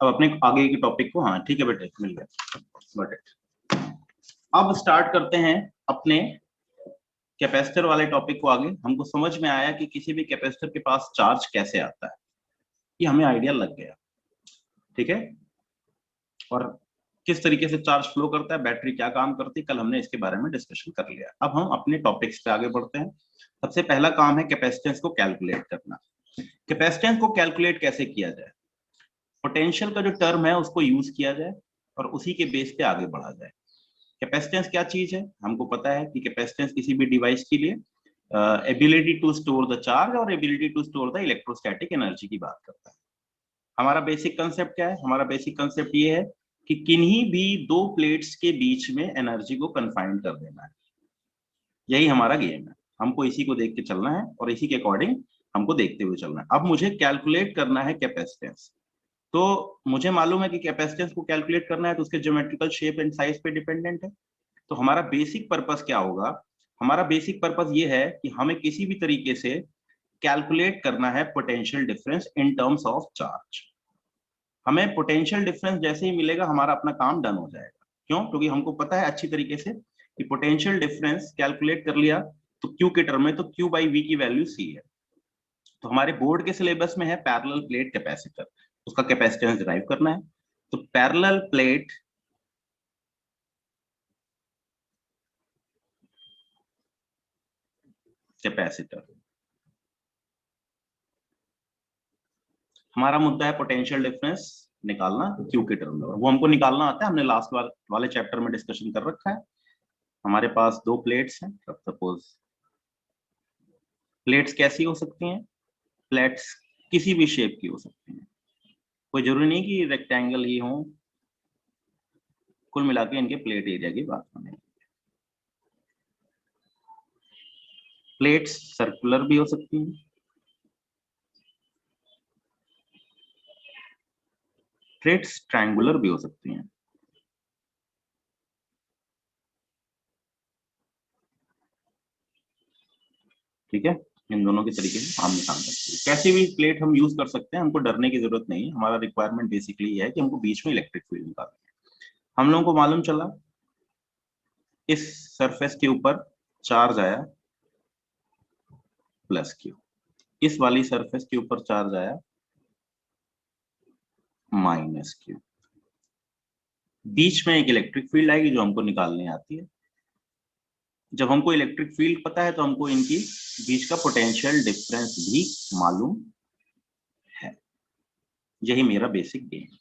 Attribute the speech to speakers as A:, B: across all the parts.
A: अब अपने आगे के टॉपिक को, हाँ ठीक है बेटे, मिल गया, गॉट इट। अब स्टार्ट करते हैं अपने कैपेसिटर वाले टॉपिक को आगे। हमको समझ में आया कि किसी भी कैपेसिटर के पास चार्ज कैसे आता है, ये हमें आइडिया लग गया, ठीक है। और किस तरीके से चार्ज फ्लो करता है, बैटरी क्या काम करती है, कल हमने इसके बारे में डिस्कशन कर लिया। अब हम अपने टॉपिक्स पे आगे बढ़ते हैं। सबसे पहला काम है कैपेसिटेंस को कैलकुलेट करना। कैपेसिटेंस को कैलकुलेट कैसे किया जाए, पोटेंशियल का जो टर्म है उसको यूज किया जाए और उसी के बेस पे आगे बढ़ा जाए। कैपेसिटेंस क्या चीज है, हमको पता है कि कैपेसिटेंस किसी भी डिवाइस के लिए ability to store the charge और ability to store the electrostatic energy की बात करता है। हमारा बेसिक कंसेप्ट क्या है, हमारा बेसिक कंसेप्ट ये है कि किन्हीं भी दो प्लेट्स के बीच में एनर्जी को कन्फाइंड कर देना है। यही हमारा गेम है, हमको इसी को देख के चलना है और इसी के अकॉर्डिंग हमको देखते हुए चलना है। अब मुझे कैलकुलेट करना है कैपेसिटेंस, तो मुझे मालूम है कि कैपेसिटेंस को कैलकुलेट करना है तो उसके ज्योमेट्रिकल शेप एंड साइज पे डिपेंडेंट है। तो हमारा बेसिक पर्पस क्या होगा, हमारा बेसिक पर्पस ये है कि हमें किसी भी तरीके से कैलकुलेट करना है potential difference in terms of charge. हमें पोटेंशियल डिफरेंस जैसे ही मिलेगा हमारा अपना काम डन हो जाएगा। क्यों? क्योंकि हमको पता है अच्छी तरीके से कि पोटेंशियल डिफरेंस कैलकुलेट कर लिया तो क्यू के टर्म में तो क्यू बाई वी की वैल्यू सी है। तो हमारे बोर्ड के सिलेबस में है पैरेलल प्लेट कैपेसिटर, उसका कैपेसिटेंस डिराइव करना है। तो पैरेलल प्लेट कैपेसिटर, हमारा मुद्दा है पोटेंशियल डिफरेंस निकालना क्यू के टर्म में, वो हमको निकालना आता है, हमने लास्ट वाले चैप्टर में डिस्कशन कर रखा है। हमारे पास दो प्लेट्स हैं, सपोज प्लेट्स कैसी हो सकती हैं, प्लेट्स किसी भी शेप की हो सकती हैं, कोई जरूरी नहीं कि रेक्टेंगल ही हो, कुल मिला के इनके प्लेट एरिया की बात बनेगी। प्लेट्स सर्कुलर भी हो सकती हैं, प्लेट्स ट्रायंगुलर भी हो सकती हैं। ठीक है, इन दोनों के तरीके से हम निकाल सकते हैं। कैसी भी प्लेट हम यूज कर सकते हैं, हमको डरने की जरूरत नहीं है। हमारा रिक्वायरमेंट बेसिकली ये है कि हमको बीच में इलेक्ट्रिक फील्ड निकालना है। हम लोगों को मालूम चला इस सरफेस के ऊपर चार्ज आया प्लस क्यू, इस वाली सरफेस के ऊपर चार्ज आया माइनस क्यू। बीच में एक इलेक्ट्रिक फील्ड आएगी जो हमको निकालने आती है। जब हमको इलेक्ट्रिक फील्ड पता है तो हमको इनकी बीच का पोटेंशियल डिफरेंस भी मालूम है। यही मेरा बेसिक गेम है।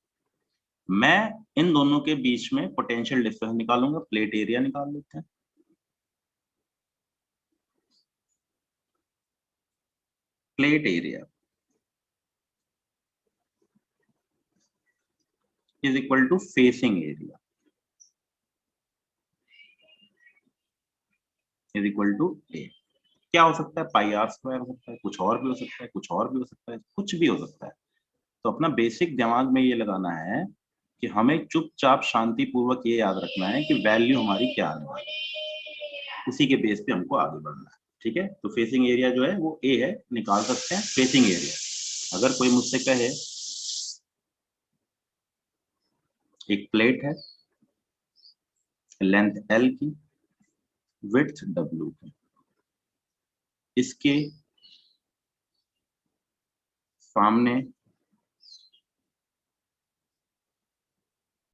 A: मैं इन दोनों के बीच में पोटेंशियल डिफरेंस निकालूंगा। प्लेट एरिया निकाल लेते हैं। Plate area is equal to facing area is equal to A. क्या हो सकता है, पाई आर स्क्वायर हो सकता है, कुछ और भी हो सकता है, कुछ और भी हो सकता है, कुछ भी हो सकता है। तो अपना बेसिक दिमाग में ये लगाना है कि हमें चुपचाप शांतिपूर्वक ये याद रखना है कि वैल्यू हमारी क्या आने वाली है, उसी के बेस पे हमको आगे बढ़ना है। ठीक है, तो फेसिंग एरिया जो है वो ए है, निकाल सकते हैं फेसिंग एरिया। अगर कोई मुझसे कहे एक प्लेट है, लेंथ एल की, विड्थ डब्ल्यू की, इसके सामने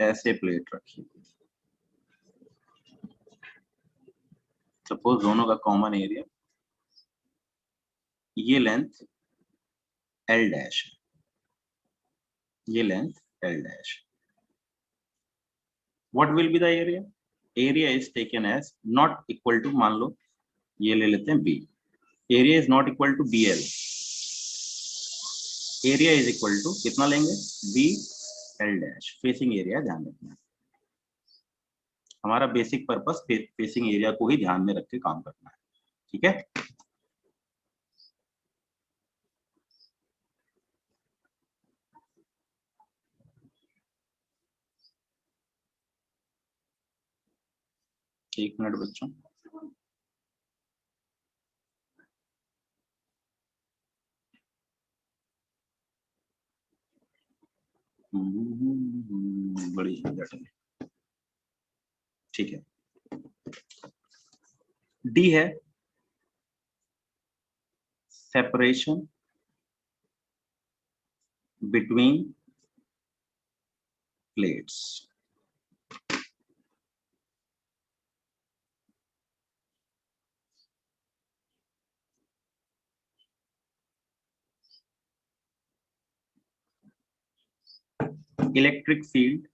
A: ऐसे प्लेट रखी, सपोज दोनों का कॉमन एरिया, ये लेंथ एल डैश है, ये length L dash. What will be the area? Area is taken as not equal to, मान लो ये ले लेते हैं B, area is not equal to B L. Area is equal to कितना लेंगे, B L dash. Facing area ध्यान रखना है, हमारा बेसिक पर्पस फेसिंग एरिया को ही ध्यान में रख के काम करना है। ठीक है, एक मिनट बच्चों। बड़ी जटिल। ठीक है, डी है separation between plates. Electric field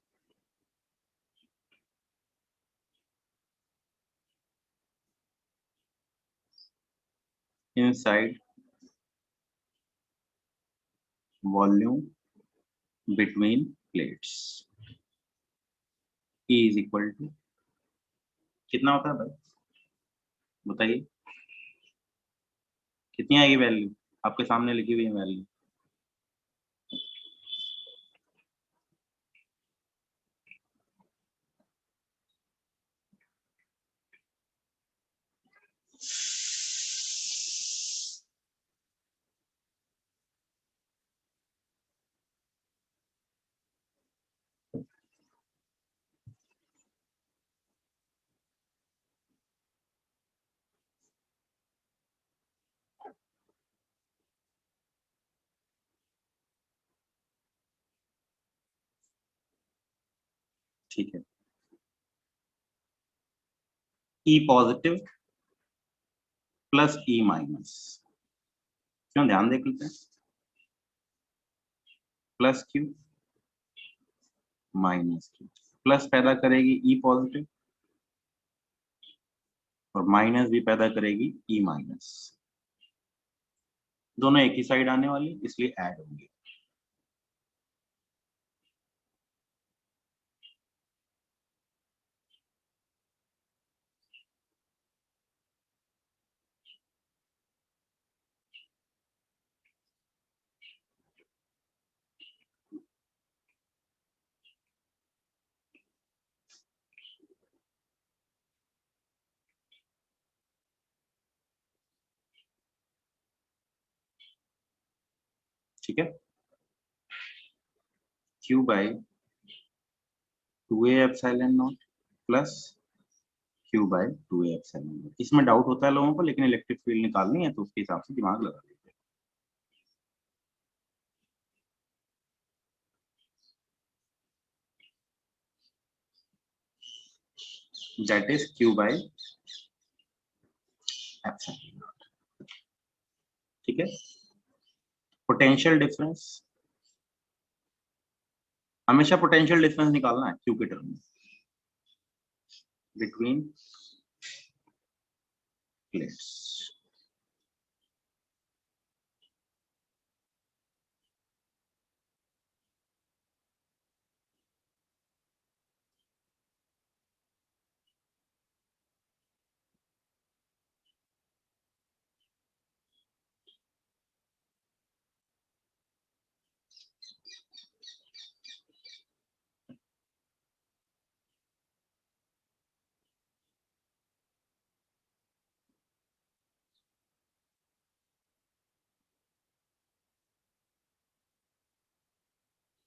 A: inside volume between plates E is equal to कितना होता है भाई, बताइए कितनी आएगी वैल्यू, आपके सामने लिखी हुई है वैल्यू। ठीक है, E positive plus E minus, क्यों ध्यान देख लेते हैं, plus Q minus Q, plus पैदा करेगी E पॉजिटिव और माइनस भी पैदा करेगी E माइनस, दोनों एक ही साइड आने वाली इसलिए ऐड होंगे। ठीक है, Q by 2A epsilon not plus Q by 2A epsilon not. इसमें डाउट होता है लोगों को, लेकिन इलेक्ट्रिक फील्ड निकालनी है तो उसके हिसाब से दिमाग लगा लेते हैं। That is Q by epsilon not. ठीक है, पोटेंशियल डिफरेंस, हमेशा पोटेंशियल डिफरेंस निकालना है Q के टर्म में between plates.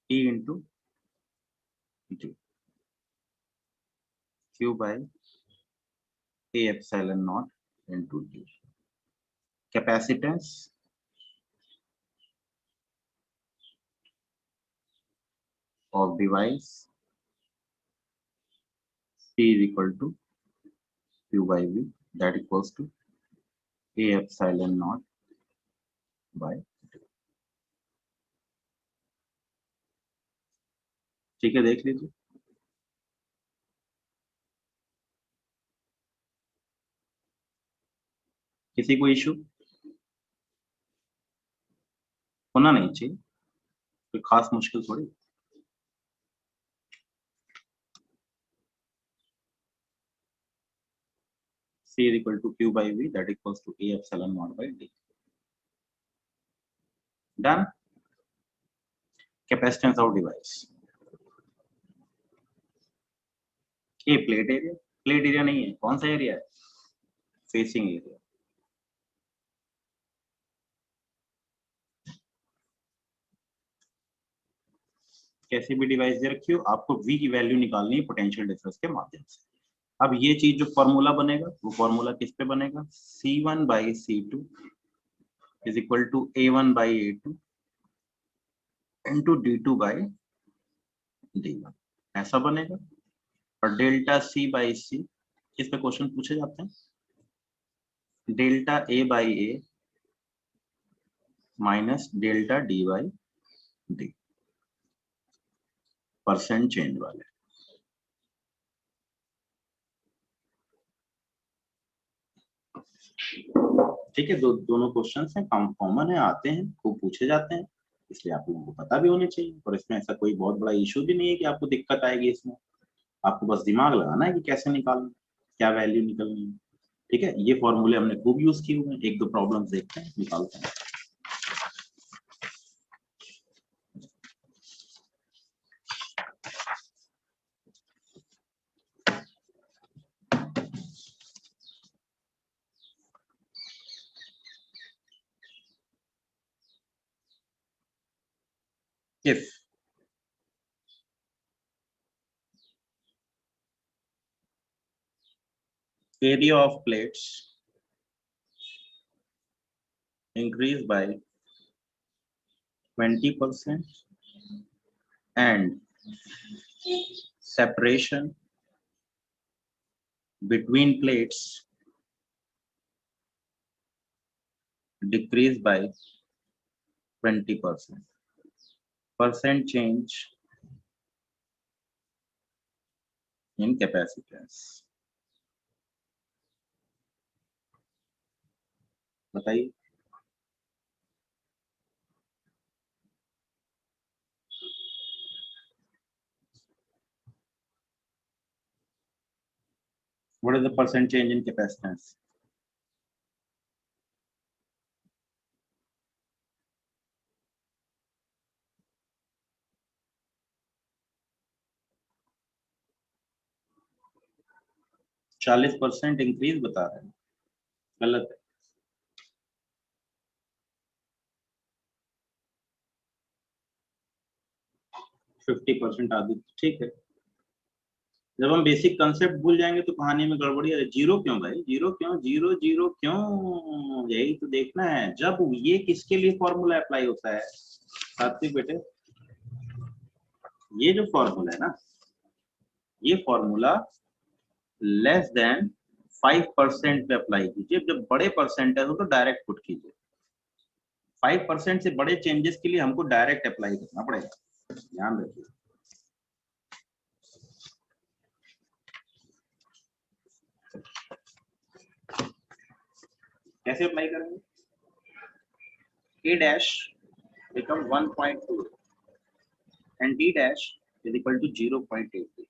A: E into Q, Q by A epsilon not into D। Capacitance of device P is equal to Q by V, that equals to A epsilon naught by 2। ठीक है, देख लीजिए। किसी को issue होना नहीं चाहिए, कोई खास मुश्किल थोड़ी। C is equal to Q by V, that equals to A epsilon naught by D। Done. Capacitance of device, ये प्लेट एरिया, प्लेट एरिया नहीं है, कौन सा एरिया है, फेसिंग एरिया। कैसे भी डिवाइस दे रखी हो, आपको V की वैल्यू निकालनी है पोटेंशियल डिफरेंस के माध्यम से। अब ये चीज जो फॉर्मूला बनेगा वो फॉर्मूला किस पे बनेगा, C1 by C2 is equal to A1 by A2 into D2 by D1, ऐसा बनेगा। और डेल्टा C बाई C, इस पे क्वेश्चन पूछे जाते हैं, delta A by A minus delta D by D, percent change वाले। ठीक है, दोनों क्वेश्चंस हैं, कॉमन है, आते हैं, खूब पूछे जाते हैं, इसलिए आप लोगों को पता भी होने चाहिए। और इसमें ऐसा कोई बहुत बड़ा इशू भी नहीं है कि आपको दिक्कत आएगी इसमें, आपको बस दिमाग लगाना है कि कैसे निकालना, क्या वैल्यू निकलनी है। ठीक है, ये फॉर्मूले हमने खूब यूज किए हुए हैं, एक दो प्रॉब्लम्स देखते हैं, निकालते हैं। If area of plates increase by 20% and separation between plates decrease by 20%, percent change in capacitance, बताइए। What is the percent change in capacitance? चालीस % इंक्रीज बता रहे हैं, गलत है। 50% आदि, ठीक है। जब हम बेसिक कंसेप्ट भूल जाएंगे तो कहानी में गड़बड़ी है। जीरो क्यों भाई, जीरो क्यों, जीरो जीरो क्यों, यही तो देखना है। जब ये किसके लिए फॉर्मूला अप्लाई होता है सात्विक बेटे, ये जो फॉर्मूला है ना, ये फॉर्मूला लेस देन 5% पे अप्लाई कीजिए। जब बड़े परसेंट है तो डायरेक्ट पुट कीजिए। 5% से बड़े चेंजेस के लिए हमको डायरेक्ट अप्लाई करना पड़ेगा, ध्यान रखिए। कैसे अप्लाई करेंगे, a dash become 1.2 and d dash is equal to 0.83,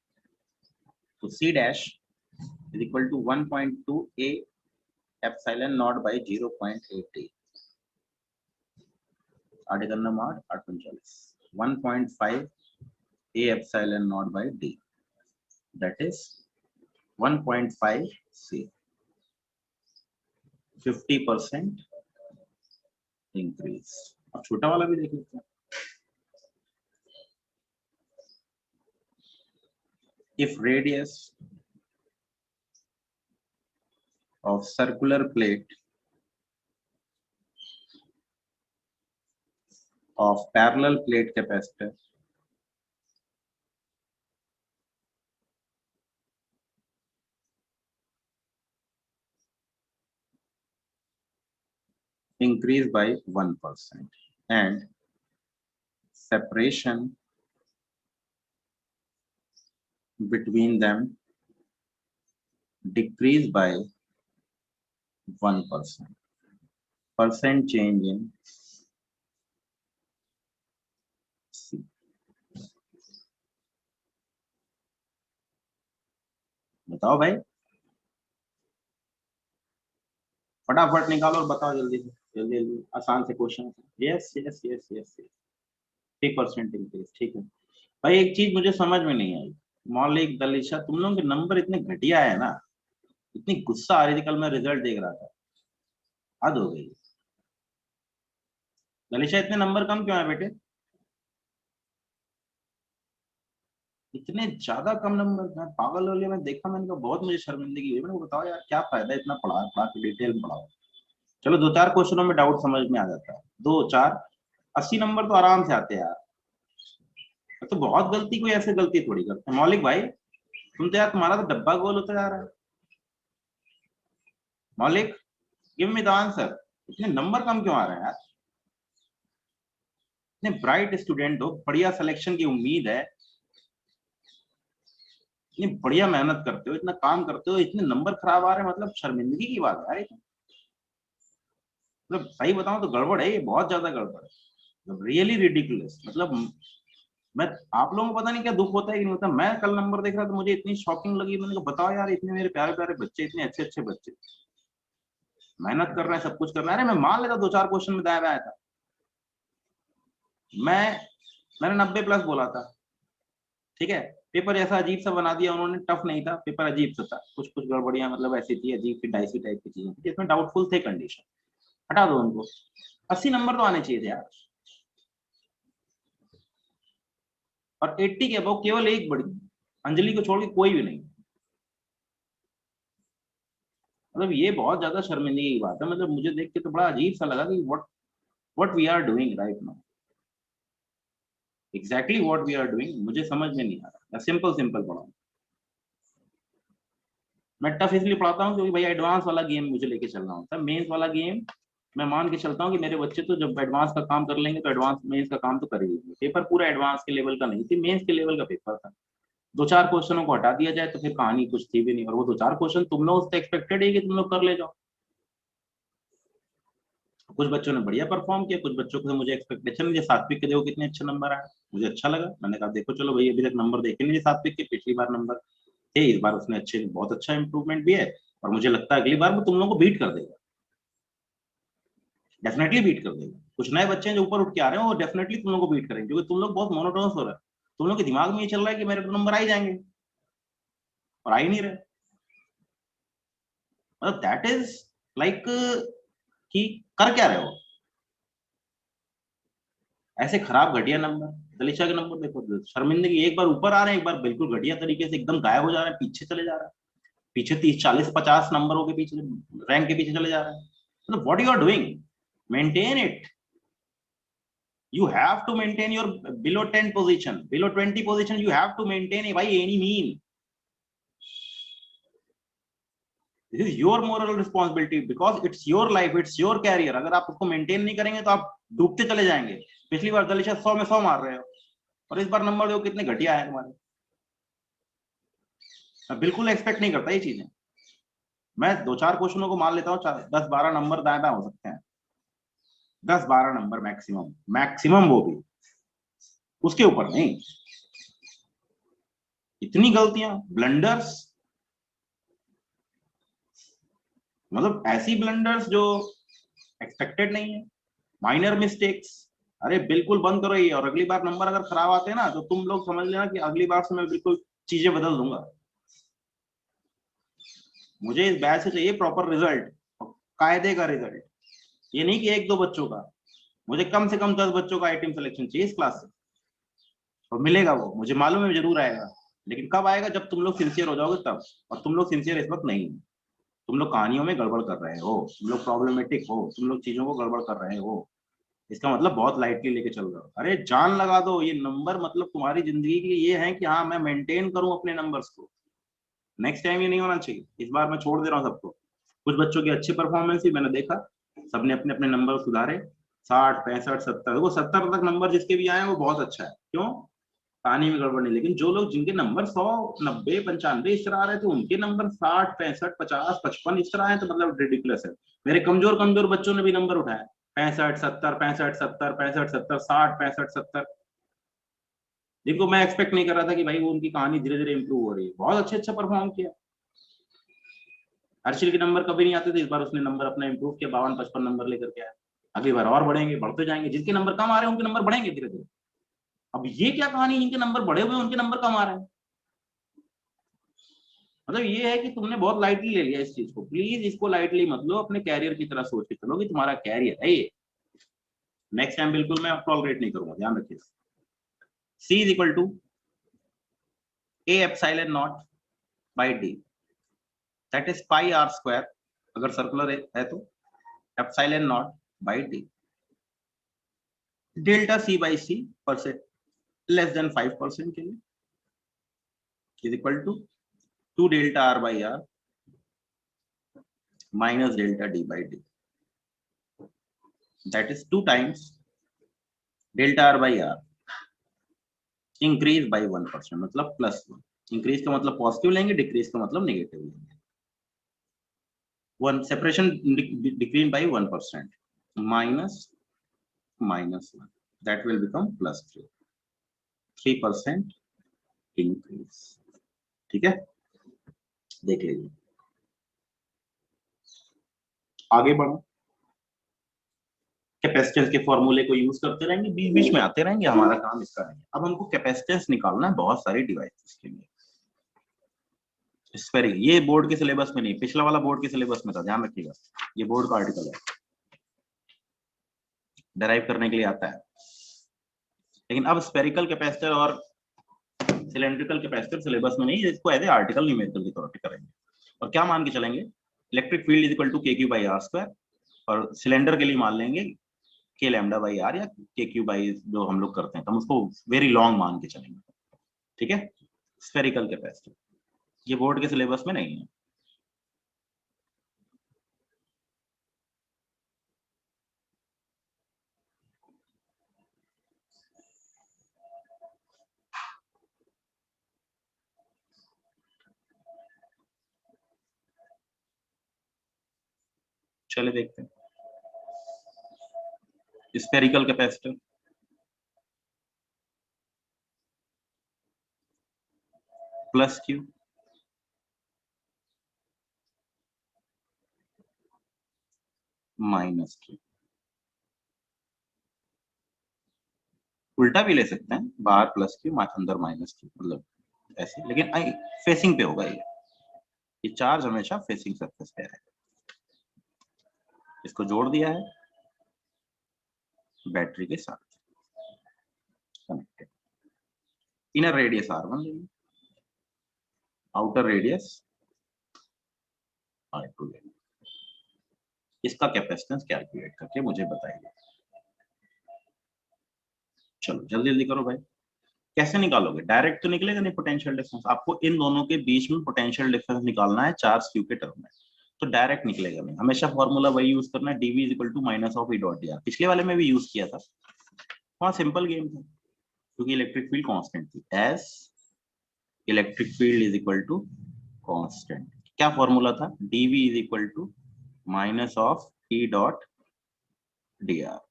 A: so c dash is equal to 1.2 a epsilon naught by 0.80, article number 839, 1.5 a epsilon naught by d, that is 1.5 c, 50% increase. अब छोटा वाला भी देख लेते हैं। If radius of circular plate of parallel plate capacitor increase by 1% and separation between them decrease by 1%, percent change in C। बताओ भाई, फटाफट निकालो और बताओ जल्दी से, जल्दी जल्दी, आसान से question. Yes yes yes yes, 3% increase, ठीक है। भाई एक चीज मुझे समझ में नहीं आई, मौलिक दलिशा, तुम लोगों के नंबर इतने घटिया है ना, इतनी गुस्सा आ रही थी, कल मैं रिजल्ट देख रहा था, हद हो गई। दलिशा इतने नंबर कम क्यों है बेटे? इतने ज्यादा कम नंबर, मैं पागल हो गया। मैं देखा, मैंने कहा बहुत मुझे शर्मिंदगी हुई। मैंने कहा बताओ यार क्या फायदा इतना पढ़ा पढ़ा के डिटेल में पढ़ाओ। चलो 2-4 क्वेश्चनों में डाउट समझ में आ जाता है, 2-4 80 नंबर तो आराम से आते हैं यार। तो बहुत गलती, कोई ऐसे गलती थोड़ी करते हैं। मौलिक भाई तुम तो यार, तुम्हारा तो डब्बा गोल होता जा रहा है। मौलिक गिव मी द आंसर, इतने नंबर कम क्यों आ रहे हैं यार? इतने ब्राइट स्टूडेंट हो, बढ़िया सिलेक्शन की उम्मीद है, इतनी बढ़िया मेहनत करते हो, इतना काम करते हो, इतने नंबर खराब आ रहे हैं, मतलब शर्मिंदगी की बात है यार। मतलब सही बताऊं तो गड़बड़ है, ये बहुत ज्यादा गड़बड़ है, रियली रिडिकुलस। मतलब मैं, आप लोगों को पता नहीं क्या दुख होता है कि नहीं होता। मैं कल नंबर देख रहा था, मुझे इतनी शॉकिंग लगी। मैंने कहा बताओ यार, इतने मेरे प्यारे प्यारे बच्चे, इतने अच्छे अच्छे बच्चे मेहनत कर रहे हैं, सब कुछ कर रहे हैं। अरे मैं मान लेता 2-4 क्वेश्चन में दाया आया था, मैंने 90+ बोला था, ठीक है। पेपर ऐसा अजीब सा बना दिया उन्होंने, टफ नहीं था पेपर, अजीब सा था, कुछ कुछ गड़बड़ियां मतलब ऐसी थी, अजीब सी डाइसी टाइप की चीजें थी, इसमें डाउटफुल थे कंडीशन। हटा दो उनको, 80 नंबर तो आने चाहिए थे यार। और 80 के अबव केवल एक बड़ी, अंजलि को छोड़ के कोई भी नहीं। मतलब ये बहुत ज्यादा शर्मिंदगी की बात है। मतलब मुझे देख के तो बड़ा अजीब सा लगा कि what we are doing right now, exactly what we are doing, मुझे समझ में नहीं आ रहा। सिंपल सिंपल पढ़ाऊं, मैं टफ इसलिए पढ़ाता हूँ क्योंकि भाई एडवांस वाला गेम मुझे लेके चलना होता है। मेंस वाला गेम मैं मान के चलता हूँ कि मेरे बच्चे तो जब एडवांस का काम कर लेंगे तो एडवांस मेंस का काम तो कर ही लेंगे। पेपर पूरा एडवांस के लेवल का नहीं थी, मेंस के लेवल का पेपर था। 2-4 क्वेश्चनों को हटा दिया जाए तो फिर कहानी कुछ थी भी नहीं। और वो 2-4 क्वेश्चन तुम लोग से एक्सपेक्टेड है कि तुम लोग कर ले जाओ। कुछ बच्चों ने बढ़िया परफॉर्म किया, कुछ बच्चों को मुझे एक्सपेक्टेशन नहीं। सात्विक के देखो कितने अच्छे नंबर आए, मुझे अच्छा लगा। मैंने कहा देखो चलो भाई, अभी तक नंबर देखे नहीं सात्विक के, पिछली बार नंबर थे, इस बार उसने अच्छे, बहुत अच्छा इंप्रूवमेंट भी है। और मुझे लगता है अगली बार वो तुम लोगों को बीट कर देगा, डेफिनेटली बीट कर देगा। कुछ नए बच्चे जो ऊपर उठ के आ रहे हैं वो डेफिनेटली तुम लोगों को बीट करेंगे, क्योंकि तुम लोग बहुत मोनोटोनस हो रहे हैं। तुम लोग के दिमाग में ये चल रहा है कि मेरे तो नंबर आ ही जाएंगे, और आ ही नहीं रहे। मतलब दैट इज लाइक कि कर क्या रहे हो ऐसे खराब घटिया नंबर। दलीशा के नंबर देखो, शर्मिंदगी, एक बार ऊपर आ रहे हैं, एक बार बिल्कुल घटिया तरीके से एकदम गायब हो जा रहे हैं, पीछे चले जा रहे हैं, पीछे 30-40-50 नंबरों के पीछे, रैंक के पीछे चले जा रहे हैं। मतलब what you are doing, maintain it. You have to maintain your below 10 position, below 20 position. You have to maintain it by any mean. This is your moral responsibility because it's your life, it's your career. अगर आप उसको maintain नहीं करेंगे तो आप डूबते चले जाएंगे। पिछली बार दलिशा 100 में 100 मार रहे हो, और इस बार नंबर देखो कितने घटिया है तुम्हारे। मैं बिल्कुल एक्सपेक्ट नहीं करता ये चीजें। मैं 2-4 क्वेश्चनों को मान लेता हूँ, 10-12 नंबर दाएं बाएं हो सकते हैं, 10-12 नंबर मैक्सिमम, मैक्सिमम वो भी, उसके ऊपर नहीं। इतनी गलतियां, ब्लंडर्स, मतलब ऐसी ब्लंडर्स जो एक्सपेक्टेड नहीं है, माइनर मिस्टेक्स। अरे बिल्कुल बंद करो ये। और अगली बार नंबर अगर खराब आते हैं ना, तो तुम लोग समझ लेना कि अगली बार से मैं बिल्कुल चीजें बदल दूंगा। मुझे इस बैच से चाहिए प्रॉपर रिजल्ट, कायदे का रिजल्ट। ये नहीं कि 1-2 बच्चों का, मुझे कम से कम 10 बच्चों का आइटम सिलेक्शन चाहिए इस क्लास से। और मिलेगा वो, मुझे मालूम है जरूर आएगा। लेकिन कब आएगा? जब तुम लोग सिंसियर हो जाओगे तब। और तुम लोग सिंसियर इस वक्त नहीं। तुम लोग कहानियों में गड़बड़ कर रहे हो, तुम लोग प्रॉब्लमेटिक हो, तुम लोग चीजों को गड़बड़ कर रहे हो। इसका मतलब बहुत लाइटली लेके चल रहे हो। अरे जान लगा दो, ये नंबर मतलब तुम्हारी जिंदगी के लिए ये है कि हाँ मैं मेंटेन करूं अपने नंबर्स को। नेक्स्ट टाइम ये नहीं होना चाहिए। इस बार मैं छोड़ दे रहा हूँ सबको। कुछ बच्चों की अच्छी परफॉर्मेंस ही मैंने देखा, सबने अपने अपने नंबर सुधारे, 60, 65, 70, वो 70 तक नंबर जिसके भी आए वो बहुत अच्छा है। क्यों? कहानी में गड़बड़ नहीं। लेकिन जो लोग जिनके नंबर 100, 90, 95 इस तरह आ रहे थे, उनके नंबर 60, 65, 50, 55 इस तरह आए, तो मतलब रिडिकुलस है। मेरे कमजोर कमजोर बच्चों ने भी नंबर उठाए, 65, 70, 65, 70, 65, 70, 60, 65, 70, जिनको मैं एक्सपेक्ट नहीं कर रहा था कि भाई वो उनकी कहानी धीरे धीरे इंप्रूव हो रही है। बहुत अच्छे अच्छा परफॉर्म किया। हर्षिल के नंबर कभी नहीं आते थे, इस बार उसने नंबर अपना इंप्रूव किया, 52-55 नंबर लेकर के आया। अगली बार और बढ़ेंगे, बढ़ते जाएंगे। जिसके नंबर कम आ रहे हैं उनके नंबर बढ़ेंगे धीरे धीरे। अब ये क्या कहानी, जिनके नंबर बढ़े हुए उनके नंबर कम आ रहे हैं। मतलब ये है कि तुमने बहुत लाइटली ले लिया इस चीज को। प्लीज इसको लाइटली मत लो, अपने कैरियर की तरह सोच के चलो कि तुम्हारा कैरियर है ये। नेक्स्ट टाइम बिल्कुल मैं टॉलरेट नहीं करूंगा, ध्यान रखिए। C is equal to A epsilon naught by D, that is pi r square, अगर सर्कुलर है तो epsilon naught by D, delta C by C percent less than 5% के लिए is equal to 2 delta R by R minus delta D by D, that is 2 times delta R by R increase by 1%, मतलब +1, increase का मतलब positive लेंगे, decrease का मतलब negative लेंगे, 1 separation decrease by 1% minus -1, that will become +3, 3% increase, ठीक है, देख लीजिए। आगे बढ़ो, कैपेसिटेंस के फॉर्मूले को यूज करते रहेंगे, बीच बीच में आते रहेंगे, हमारा काम इसका है। अब हमको कैपेसिटेंस निकालना है बहुत सारी डिवाइसेस के लिए। स्फेरिकल, ये बोर्ड के सिलेबस में नहीं, पिछला वाला बोर्ड के सिलेबस में था, ध्यान रखिएगा, ये बोर्ड का आर्टिकल है, डेराइव करने के लिए आता है। लेकिन अब स्फेरिकल कैपेसिटर और सिलेंड्रिकल कैपेसिटर सिलेबस में नहीं, इसको एज ए आर्टिकल न्यूमेरिकल के तौर पे करेंगे। और क्या मान के चलेंगे, electric field is equal to K Q by R square, और सिलेंडर के लिए मान लेंगे के लैम्डा बाई आर या के क्यू बाई, जो हम लोग करते हैं, तो हम उसको वेरी लॉन्ग मान के चलेंगे, ठीक है। स्फेरिकल कैपेसिटर ये बोर्ड के सिलेबस में नहीं है। चले देखते हैं spherical capacitor, plus Q minus Q, उल्टा भी ले सकते हैं, बाहर प्लस क्यू अंदर माइनस क्यू, मतलब ऐसे, लेकिन फेसिंग पे होगा ये चार्ज हमेशा फेसिंग सरफेस पे है। इसको जोड़ दिया है बैटरी के साथ कनेक्टेड, इनर रेडियस R1 लेंगे, आउटर रेडियस R2 लेंगे। इसका कैपेसिटेंस कैलकुलेट करके मुझे बताइए। चलो जल्दी जल्दी करो भाई। कैसे निकालोगे, डायरेक्ट तो निकलेगा नहीं पोटेंशियल डिफरेंस, आपको इन दोनों के बीच में पोटेंशियल डिफरेंस निकालना है चार्ज क्यू के टर्म में, तो डायरेक्ट निकलेगा नहीं, हमेशा फॉर्मूला वही यूज करना है, dv is equal to minus of E dot D R. पिछले वाले में भी यूज किया था, वहां सिंपल गेम था, क्योंकि इलेक्ट्रिक फील्ड कांस्टेंट थी, as electric field is equal to constant. क्या फॉर्मूला था, dv is equal to minus of E dot D R.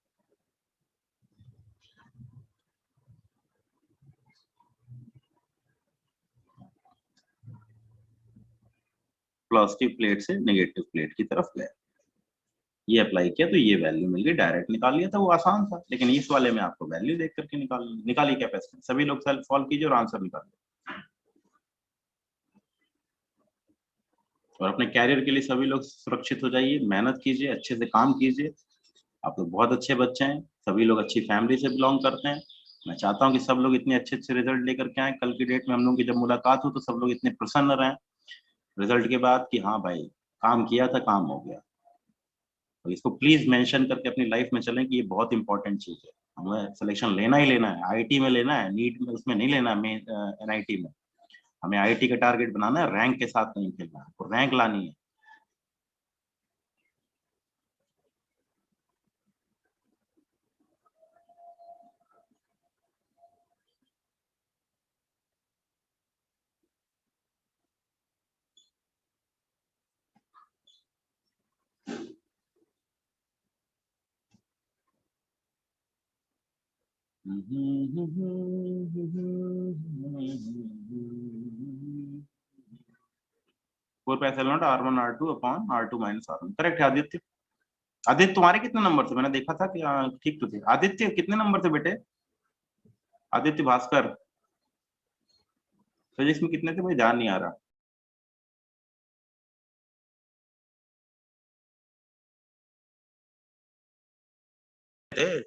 A: Positive plate से नेगेटिव प्लेट की तरफ गया, ये अप्लाई किया तो ये वैल्यू मिल गई, डायरेक्ट निकाल लिया था, वो आसान था। लेकिन इस वाले में आपको वैल्यू देख करके निकाली कैपेसिटेंस। सभी लोग सेल्फ सॉल्व कीजिए और आंसर निकालिए, और अपने कैरियर के लिए सभी लोग सुरक्षित हो जाइए, मेहनत कीजिए, अच्छे से काम कीजिए। आप लोग बहुत अच्छे बच्चे हैं, सभी लोग अच्छी फैमिली से बिलोंग करते हैं। मैं चाहता हूँ कि सब लोग इतने अच्छे अच्छे रिजल्ट लेकर के आए, कल की डेट में हम लोग की जब मुलाकात हो तो सब लोग इतने प्रसन्न रहें रिजल्ट के बाद कि हाँ भाई काम किया था, काम हो गया। तो इसको प्लीज मेंशन करके अपनी लाइफ में चलें कि ये बहुत इंपॉर्टेंट चीज है, हमें सिलेक्शन लेना ही लेना है, आईटी में लेना है, नीट में उसमें नहीं लेना है, एनआईटी में। हमें आईटी का टारगेट बनाना है, रैंक के साथ नहीं खेलना है, तो रैंक लानी है। Four pi epsilon naught R1 R2 upon R2 minus R1, correct है आदित्य। आदित्य तुम्हारे कितने नंबर थे, मैंने देखा था कि ठीक तो थे। आदित्य कितने नंबर थे बेटे, आदित्य भास्कर, फिजिक्स में कितने थे मुझे ध्यान नहीं आ रहा।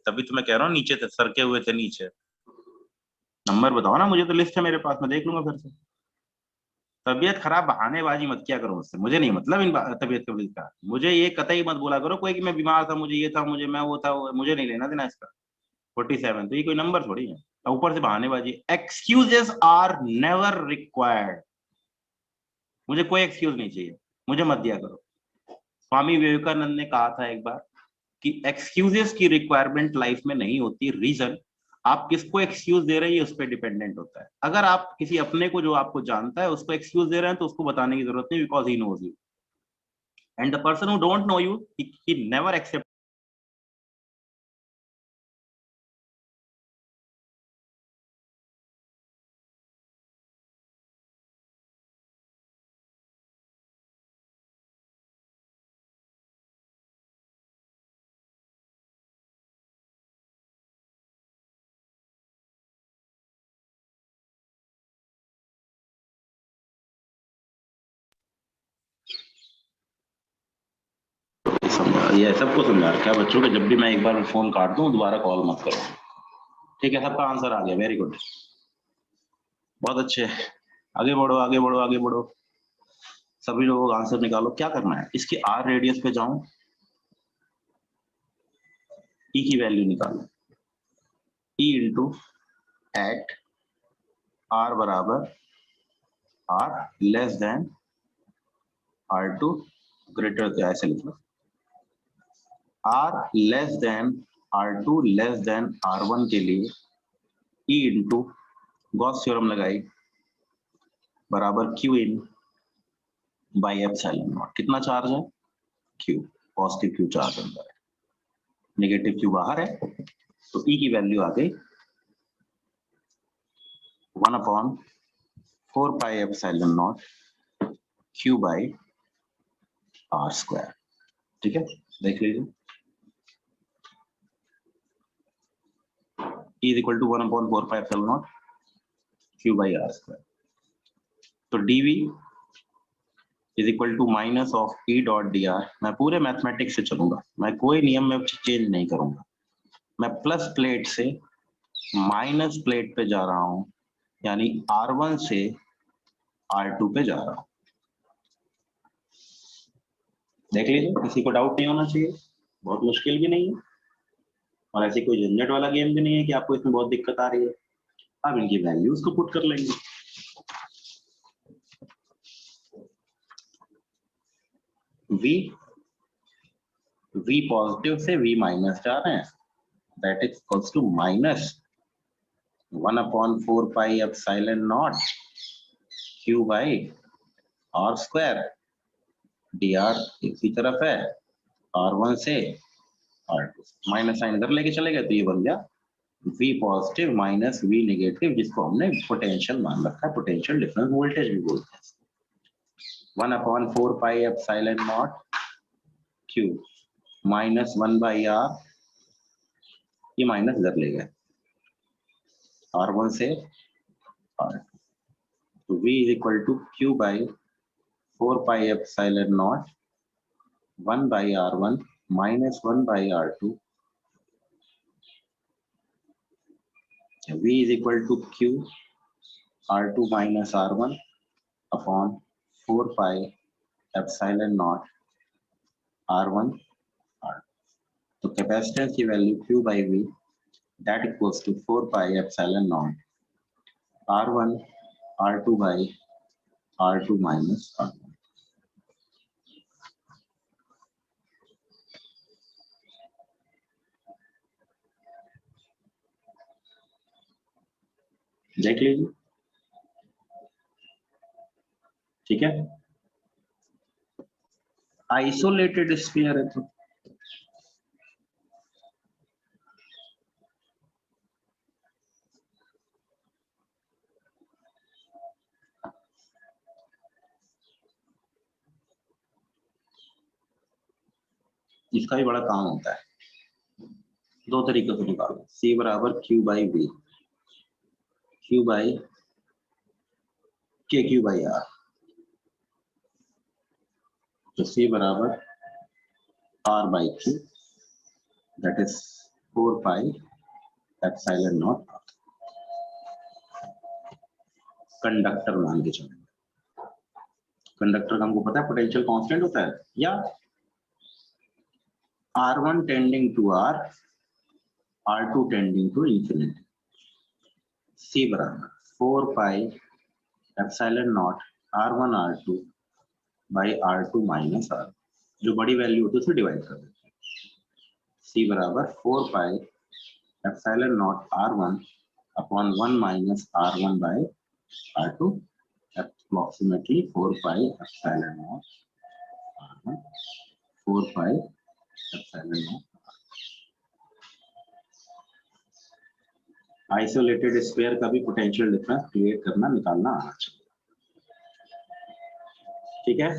A: तभी तो मैं कह रहा हूँ नीचे थे, सरके हुए थे नीचे। नंबर बताओ ना मुझे, तो लिस्ट है मेरे पास, मैं देख लूंगा फिर से। तबीयत खराब बहानेबाजी मत किया करो मुझसे, मुझे नहीं मतलब इन तबीयत का। मुझे ये कतई मत बोला करो कोई कि मैं बीमार था, मुझे ये था, मुझे मैं वो था, मुझे नहीं लेना देना इसका। 47 तो ये कोई नंबर थोड़ी है। ऊपर से बहानेबाजी। Excuses are never required. मुझे कोई एक्सक्यूज नहीं चाहिए, मुझे मत दिया करो। स्वामी विवेकानंद ने कहा था एक बार कि एक्सक्यूजेस की रिक्वायरमेंट लाइफ में नहीं होती। रीजन आप किसको एक्सक्यूज दे रहे हैं उस पर डिपेंडेंट होता है। अगर आप किसी अपने को जो आपको जानता है उसको एक्सक्यूज दे रहे हैं तो उसको बताने की जरूरत नहीं, because he knows you. And the person who don't know you, he never accept. ये सबको समझा रखा है बच्चों के, जब भी मैं एक बार फोन काट दूं दोबारा कॉल मत करो। ठीक है, सबका आंसर आ गया, वेरी गुड, बहुत अच्छे। आगे बढ़ो आगे बढ़ो आगे बढ़ो। सभी लोग आंसर निकालो। क्या करना है, इसके आर रेडियस पे जाऊं, ई की वैल्यू निकालो। ई इंटू एट आर बराबर r less than r two greater, ऐसे लिख लो। R less than r two less than r one के लिए ई इंटू गॉस थ्योरम लगाई बराबर q in by epsilon naught. कितना चार्ज है, क्यू, पॉजिटिव क्यू चार्ज अंदर है, नेगेटिव क्यू बाहर है, तो ई की वैल्यू आ गई 1/4 pi epsilon naught Q by R square. ठीक है, देख लीजिए, E is equal to 1/4 pi epsilon naught Q by R square. तो dv is equal to minus of E dot D R. मैं पूरे मैथमेटिक्स से चलूंगा, मैं कोई नियम में चेंज नहीं करूंगा। मैं प्लस प्लेट से माइनस प्लेट पे जा रहा हूं, यानी R1 से R2 पे जा रहा हूं। देख लीजिए, किसी को डाउट नहीं होना चाहिए, बहुत मुश्किल भी नहीं है और ऐसी कोई झंझट वाला गेम भी नहीं है कि आपको इसमें बहुत दिक्कत आ रही है। अब इनकी वैल्यूज को पुट कर लेंगे। v पॉजिटिव से v माइनस जा रहे हैं, that is equals to minus 1/4 pi epsilon naught Q by R square. D R इसी तरफ है, R1 से R2, माइनस साइन इधर लेके चले गए तो ये बन गया V positive minus V negative, जिसको हमने पोटेंशियल मान रखा है, पोटेंशियल डिफरेंस वोल्टेज भी बोलते हैं। 1/4 pi epsilon not Q minus 1/R, ये माइनस इधर ले गए R1 से R2, तो V is equal to Q by 4 pi epsilon naught 1/R1 minus 1/R2। V is equal to Q R2 minus R1 upon 4 pi epsilon naught R1 R2। तो capacitance की value Q by V that equals to 4 pi epsilon naught R1 R2 by R2 minus R1। देख लीजिए, ठीक है, isolated sphere है तो इसका भी बड़ा काम होता है। दो तरीके से निकालो, C बराबर Q by V, Q by KQ by R। तो C बराबर R by Q, that is 4 pi epsilon naught, conductor मान के चलेंगे। कंडक्टर का हमको पता है पोटेंशियल कांस्टेंट होता है, या R1 tending to R, R2 tending to infinity. C बराबर 4 pi epsilon naught R1 R2 by R2 minus R, जो बड़ी वैल्यू होती है उसे डिवाइड कर देते हैं। C बराबर 4 pi epsilon naught R1 upon 1 minus R1 by R2, approximately 4 pi epsilon naught R1, 4 pi epsilon naught। Isolated sphere का भी पोटेंशियल डिफरेंस क्रिएट करना, निकालना आना चाहिए, ठीक है।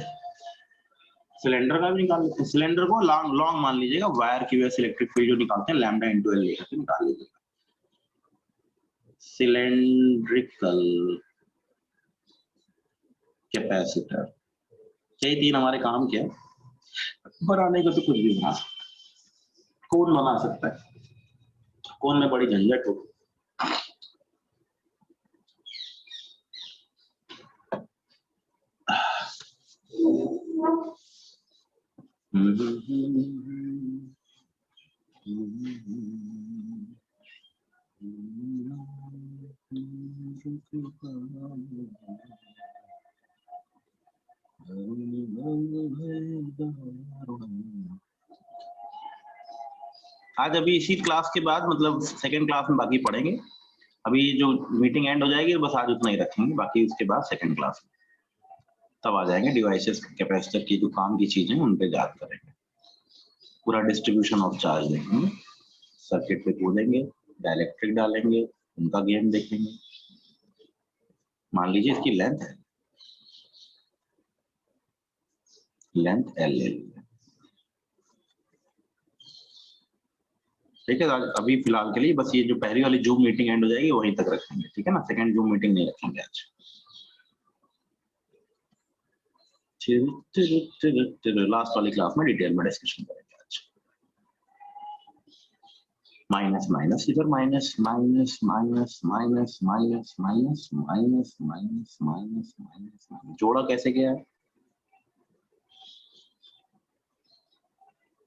A: सिलेंडर का भी निकाल लेते हैं। सिलेंडर को लॉन्ग मान लीजिएगा, वायर की वजह से इलेक्ट्रिक फील्ड जो निकालते हैं लैम्डा इनटू एल लेकर के निकाल लीजिएगा। सिलेंड्रिकल कैपेसिटर, यही तीन हमारे काम के बनाने को तो कुछ भी बना सकता है, कौन बना सकता है, कौन में बड़ी झंझट हो। आज अभी इसी क्लास के बाद मतलब सेकंड क्लास में बाकी पढ़ेंगे। अभी जो मीटिंग एंड हो जाएगी बस आज उतना ही रखेंगे, बाकी उसके बाद सेकंड क्लास में तब आ जाएंगे डिवाइसेस कैपेसिटर की जो काम की चीजें उन पे याद करेंगे, पूरा डिस्ट्रीब्यूशन ऑफ चार्ज देखेंगे, सर्किट पे कूदेंगे, डाइलेक्ट्रिक डालेंगे, उनका गेम देखेंगे। मान लीजिए इसकी लेंथ है, लेंथ एल ले लीजिए, ठीक है। अभी फिलहाल के लिए बस ये जो पहली वाली जूम मीटिंग एंड हो जाएगी वहीं तक रखेंगे, ठीक है ना। सेकंड जूम मीटिंग नहीं रखेंगे आज। लास्ट वाली क्लास में डिटेल में डिस्कशन करेंगे आज। माइनस माइनस इधर minus minus minus minus minus minus minus minus minus minus, जोड़ा कैसे गया है,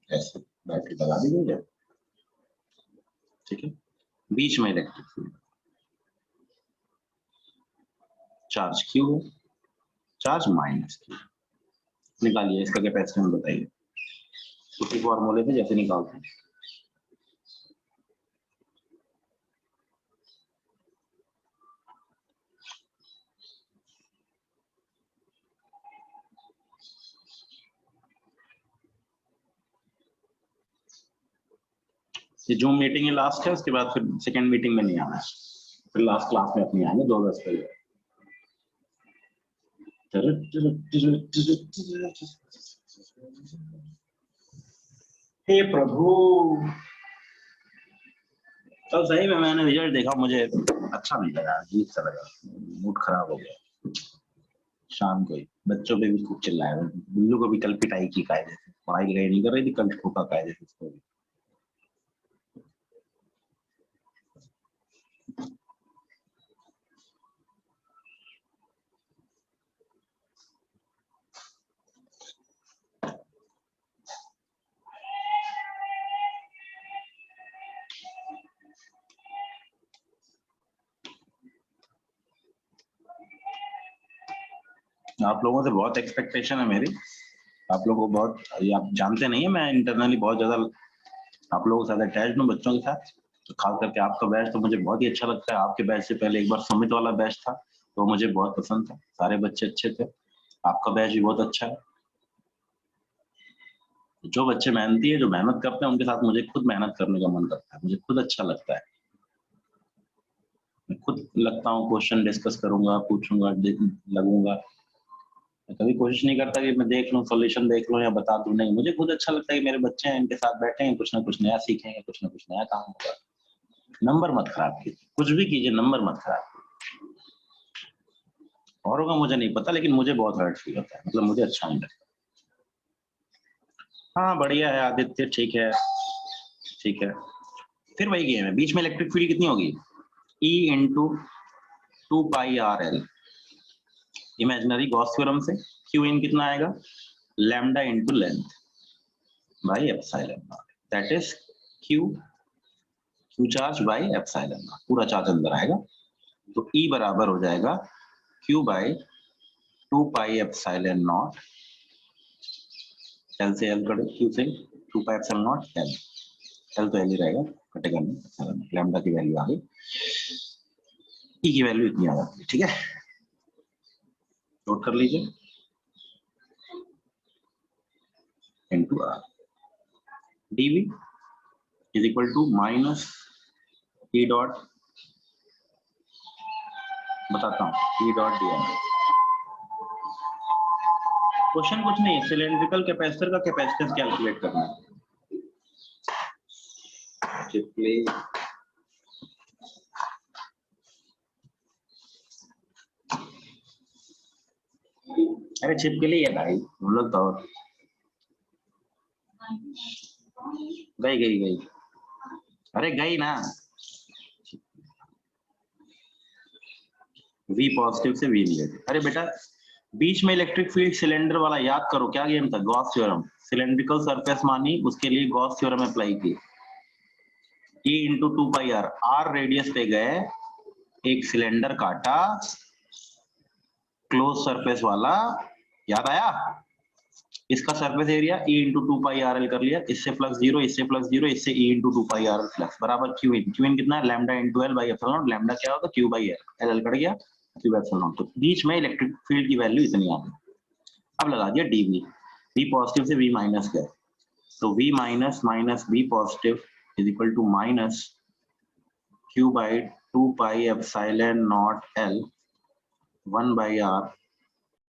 A: ऐसे बैटरी लगा दी गई है, ठीक है। बीच में इलेक्ट्रिक फील्ड, चार्ज क्यू है, चार्ज माइनस क्यू। निकालिए इसका कैपेसिटेंस बताइए, उसी फॉर्मूले पे जैसे निकालते हैं। ये जूम मीटिंग लास्ट है, उसके बाद फिर सेकंड मीटिंग में नहीं आना है, फिर लास्ट क्लास में अपनी आएंगे 2 10 पहले। हे प्रभु, तो सही में मैंने रिजल्ट देखा, मुझे अच्छा नहीं लगा, अजीब सा लगा, मूड खराब हो गया। शाम को ही बच्चों पे भी खूब चिल्लाया, बुल्लू को भी कल पिटाई की कायदे से, पढ़ाई लिखाई नहीं कर रही थी, कल ठोका कायदे से उसको भी। आप लोगों से बहुत एक्सपेक्टेशन है मेरी, आप लोगों को बहुत, ये आप जानते नहीं है, मैं इंटरनली बहुत ज्यादा आप लोगों के साथ अटैच्ड हूँ, बच्चों के साथ। तो खास करके आपका बैच तो मुझे बहुत ही अच्छा लगता है। आपके बैच से पहले एक बार सुमित वाला बैच था तो मुझे बहुत पसंद था, सारे बच्चे अच्छे थे। आपका बैच भी बहुत अच्छा है। जो बच्चे मेहनती है, जो मेहनत करते हैं, उनके साथ मुझे खुद मेहनत करने का मन करता है, मुझे खुद अच्छा लगता है। मैं खुद लगता हूँ, क्वेश्चन डिस्कस करूंगा, पूछूंगा, लगूंगा। मैं कभी कोशिश नहीं करता कि मैं देख लूं, सॉल्यूशन देख लूं या बता दूं, नहीं, मुझे खुद अच्छा लगता है कि मेरे बच्चे हैं, इनके साथ बैठे हैं, कुछ ना कुछ नया सीखेंगे, कुछ ना कुछ नया काम होगा। नंबर मत खराब कीजिए, कुछ भी कीजिए, नंबर मत खराब कीजिए। औरों का मुझे नहीं पता, लेकिन मुझे बहुत हर्ट फील होता है, मतलब मुझे अच्छा नहीं लगता। हाँ बढ़िया है आदित्य, ठीक है, ठीक है। फिर वही गेम है, बीच में इलेक्ट्रिक फील्ड कितनी होगी, E into 2 pi r l, imaginary Gauss theorem से क्यू इन कितना आएगा, lambda into length by epsilon naught, that is q charge by epsilon naught, पूरा चार्ज अंदर आएगा। तो ई बराबर हो जाएगा q by 2 pi epsilon naught, l से एल कटे, क्यू से 2 pi epsilon naught l, l तो एल ही रहेगा, कटेगा नहीं, एप्सिलॉन नॉट, लैम्डा की वैल्यू आ गई, ई की वैल्यू इतनी आ जाती है, ठीक है, नोट कर लीजिए, into R, dv is equal to minus E dot, बताता हूँ, E dot d m. Question कुछ नहीं, सिलेंड्रिकल कैपेसिटर का कैपेसिटेंस कैलकुलेट करना है। अरे चिपके लिए भाई, हम लोग तो गई गई गई, अरे गई ना, V पॉजिटिव से V निगेटिव। अरे बेटा बीच में इलेक्ट्रिक फील्ड सिलेंडर वाला याद करो, क्या गेम था, गॉस थ्योरम, सिलेंड्रिकल सरफेस मानी, उसके लिए गॉस थ्योरम अप्लाई की, E into 2 pi R, R radius पे गए, एक सिलेंडर काटा क्लोज सरफेस वाला, याद आया, इसका surface area E into 2 pi r L कर लिया, इससे प्लस जीरो, इससे प्लस जीरो, इससे E into 2 pi r L plus बराबर क्यू इन, क्यू इन कितना है, lambda into L by epsilon, lambda क्या होगा, Q by L, L L cut गया, क्यू एप्सिलॉन, तो बीच में इलेक्ट्रिक फील्ड की वैल्यू इतनी आ गई। अब लगा दिया डीवी, V पॉजिटिव से V माइनस गए, तो V minus minus V positive is equal to minus Q by 2 pi epsilon naught L 1 by are